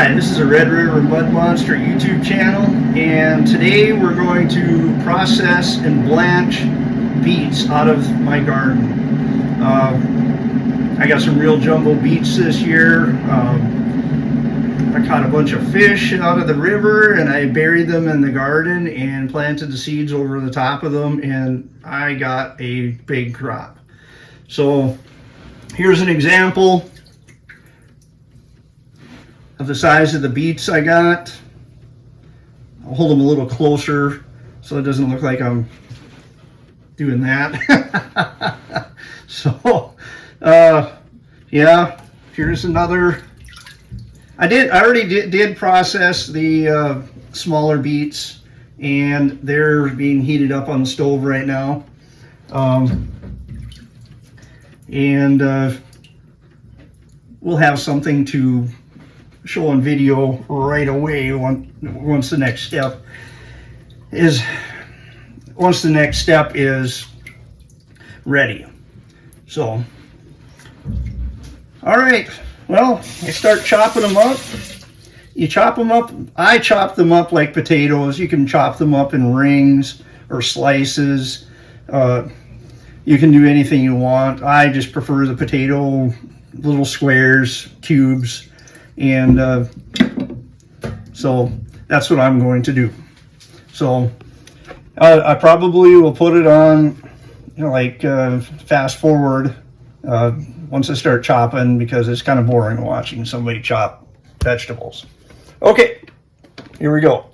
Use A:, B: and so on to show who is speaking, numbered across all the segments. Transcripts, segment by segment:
A: Hi, this is a Red River Mud Monster YouTube channel, and today we're going to process and blanch beets out of my garden. I got some real jumbo beets this year. I caught a bunch of fish out of the river and I buried them in the garden and planted the seeds over the top of them, and I got a big crop. So here's an example of the size of the beets I got. I'll hold them a little closer so it doesn't look like I'm doing that. So yeah, here's another. I already did process the smaller beets, and they're being heated up on the stove right now. We'll have something to show on video right away once the next step is ready. So, all right, well, I start chopping them up. You chop them up. I chop them up like potatoes. You can chop them up in rings or slices. You can do anything you want. I just prefer the potato, little squares, cubes. And so that's what I'm going to do. So I probably will put it on, fast forward once I start chopping, because it's kind of boring watching somebody chop vegetables. Okay, here we go.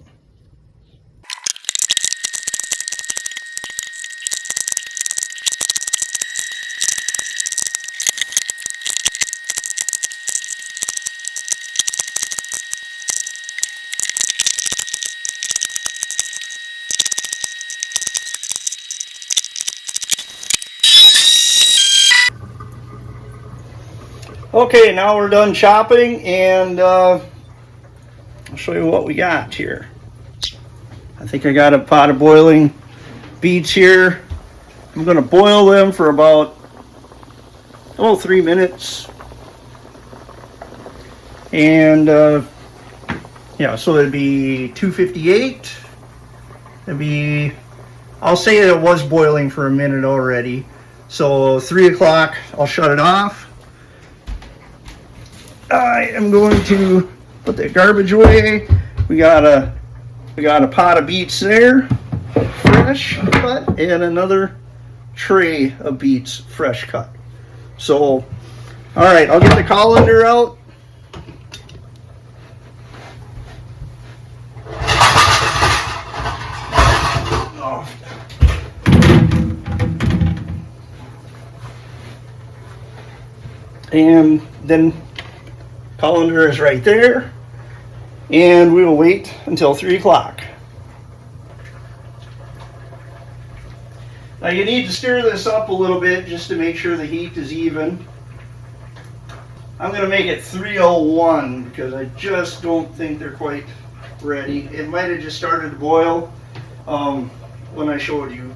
A: Okay, now we're done chopping, and I'll show you what we got here. I think I got a pot of boiling beets here. I'm going to boil them for about 3 minutes. And yeah, so it'd be 258. I'll say it was boiling for a minute already. So 3 o'clock, I'll shut it off. I am going to put the garbage away. We got a pot of beets there, fresh cut, and another tray of beets, fresh cut. So, all right, I'll get the colander out. And then colander is right there, and we will wait until 3 o'clock. Now you need to stir this up a little bit just to make sure the heat is even. I'm going to make it 301 because I just don't think they're quite ready. It might have just started to boil when I showed you.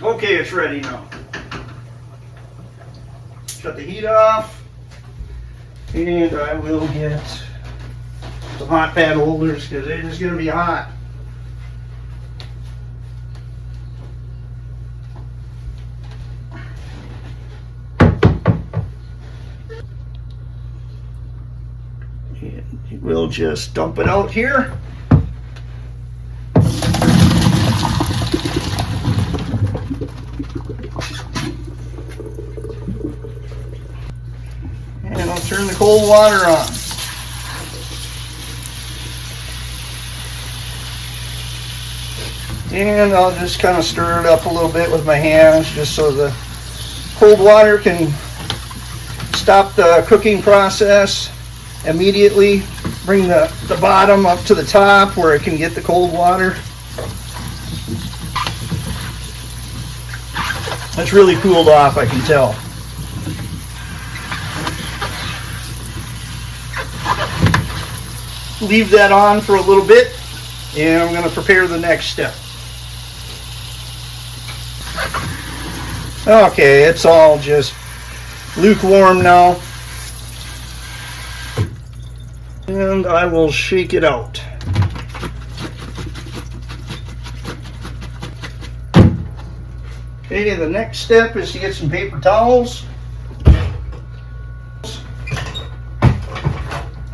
A: Okay, it's ready now. Shut the heat off. And I will get some hot pad holders because it is going to be hot. And we'll just dump it out here. And I'll turn the cold water on. And I'll just kind of stir it up a little bit with my hands just so the cold water can stop the cooking process immediately. Bring the bottom up to the top where it can get the cold water. That's really cooled off, I can tell. Leave that on for a little bit, and I'm going to prepare the next step. Okay, it's all just lukewarm now. And I will shake it out. Okay, the next step is to get some paper towels.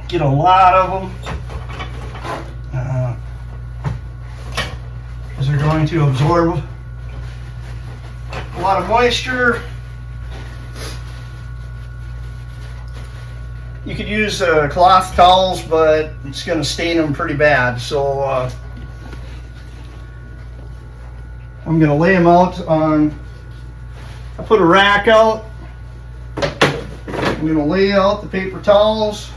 A: Get a lot of them. Because they're going to absorb a lot of moisture. You could use cloth towels, but it's going to stain them pretty bad. So I'm going to lay them out on, I put a rack out. I'm going to lay out the paper towels.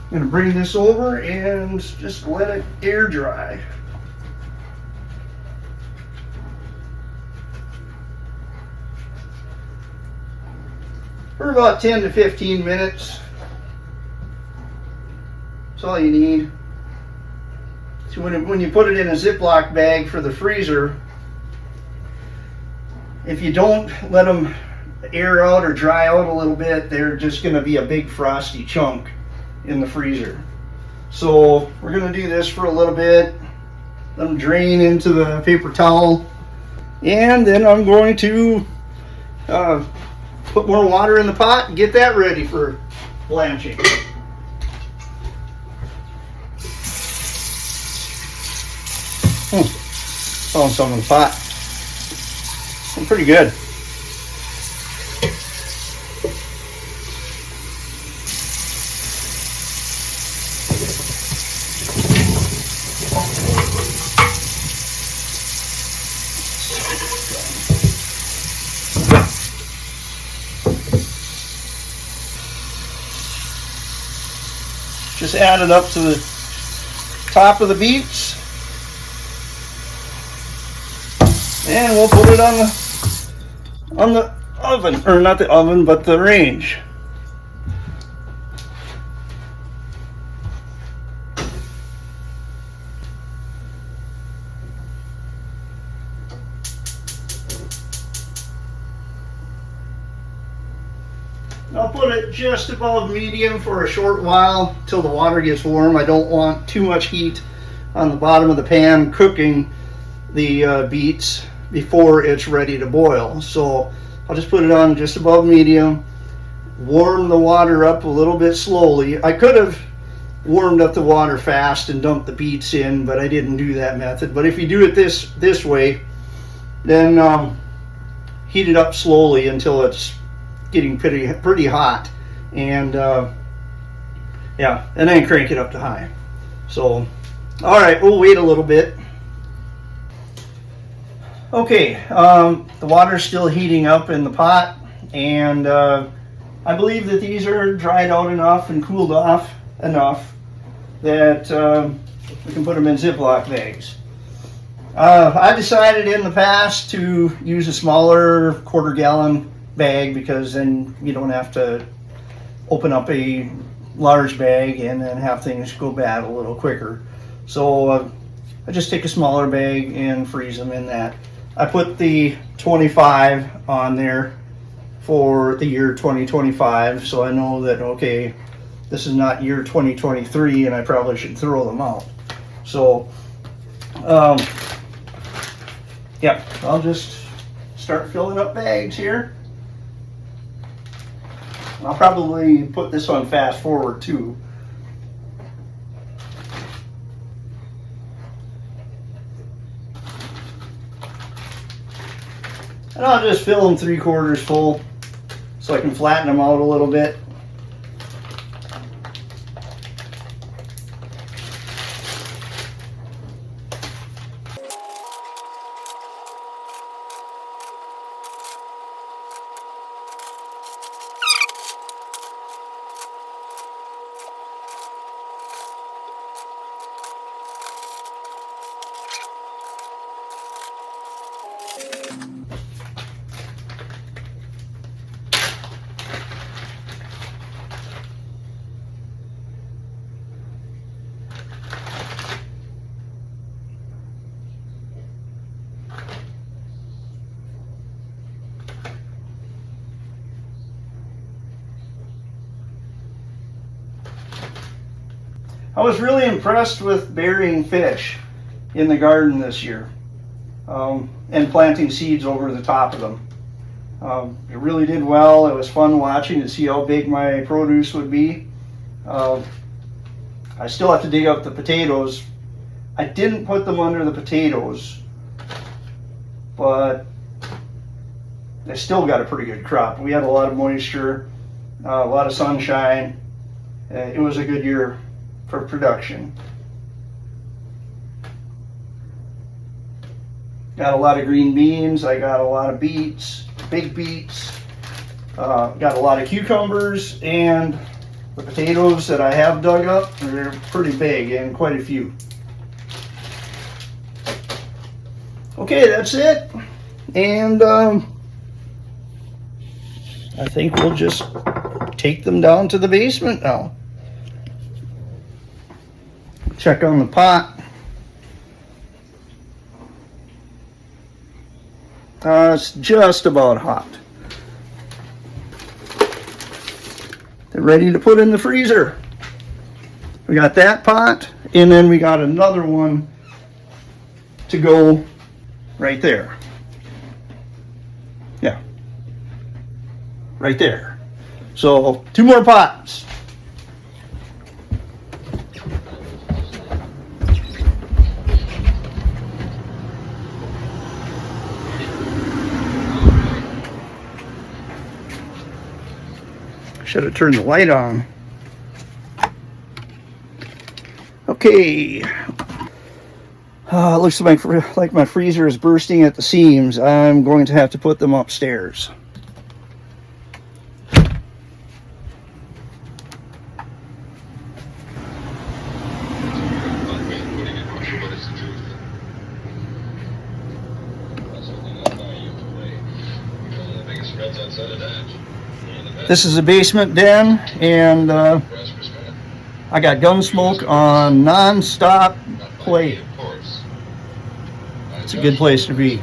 A: I'm going to bring this over and just let it air dry. For about 10 to 15 minutes. That's all you need. So when you put it in a Ziploc bag for the freezer, if you don't let them air out or dry out a little bit, they're just going to be a big frosty chunk in the freezer. So we're going to do this for a little bit. Let them drain into the paper towel, and then I'm going to put more water in the pot and get that ready for blanching. Throwing some in the pot. I'm pretty good. Just add it up to the top of the beets, and we'll put it on the oven, or not the oven, but the range. I'll put it just above medium for a short while till the water gets warm. I don't want too much heat on the bottom of the pan cooking the beets before it's ready to boil. So I'll just put it on just above medium, warm the water up a little bit slowly. I could have warmed up the water fast and dumped the beets in, but I didn't do that method. But if you do it this way, then heat it up slowly until it's getting pretty hot, and yeah, and then crank it up to high. So all right, we'll wait a little bit. Okay, the water's still heating up in the pot, and I believe that these are dried out enough and cooled off enough that we can put them in Ziploc bags. I decided in the past to use a smaller quarter-gallon bag, because then you don't have to open up a large bag and then have things go bad a little quicker. So I just take a smaller bag and freeze them in that. I put the 25 on there for the year 2025, so I know that, okay, this is not year 2023 and I probably should throw them out. So yeah, I'll just start filling up bags here. I'll probably put this on fast forward too. And I'll just fill them 3/4 full so I can flatten them out a little bit. I was really impressed with burying fish in the garden this year, and planting seeds over the top of them. It really did well. It was fun watching to see how big my produce would be. I still have to dig up the potatoes. I didn't put them under the potatoes, but they still got a pretty good crop. We had a lot of moisture, a lot of sunshine. It was a good year for production. Got a lot of green beans. I got a lot of beets, big beets. Got a lot of cucumbers, and the potatoes that I have dug up, they're pretty big and quite a few. Okay, that's it. And I think we'll just take them down to the basement now. Check on the pot. It's just about hot. They're ready to put in the freezer. We got that pot, and then we got another one to go right there. Yeah, right there. So 2 more pots. Should have turned the light on. Okay. Looks like my freezer is bursting at the seams. I'm going to have to put them upstairs. This is a basement den, and I got gun smoke on non-stop play. It's a good place to be.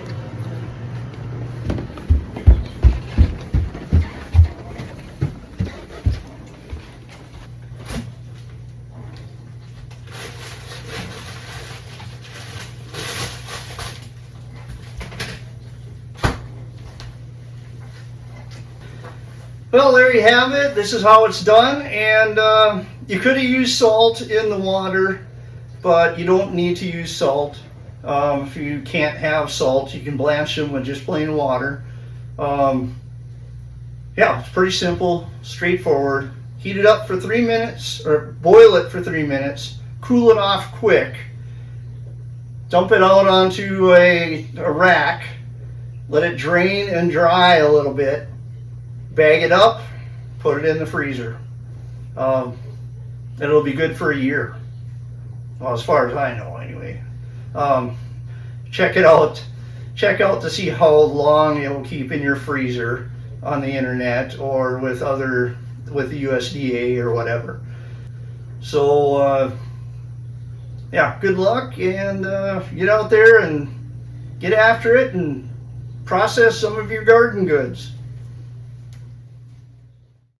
A: Well, there you have it. This is how it's done, and you could have used salt in the water, but you don't need to use salt. If you can't have salt, you can blanch them with just plain water. Yeah, it's pretty simple, straightforward. Heat it up for 3 minutes, or boil it for 3 minutes, cool it off quick, dump it out onto a rack, let it drain and dry a little bit, bag it up, put it in the freezer. It'll be good for a year. Well, as far as I know, anyway. Check it out. Check out to see how long it will keep in your freezer on the internet or with the USDA or whatever. So yeah, good luck, and get out there and get after it and process some of your garden goods.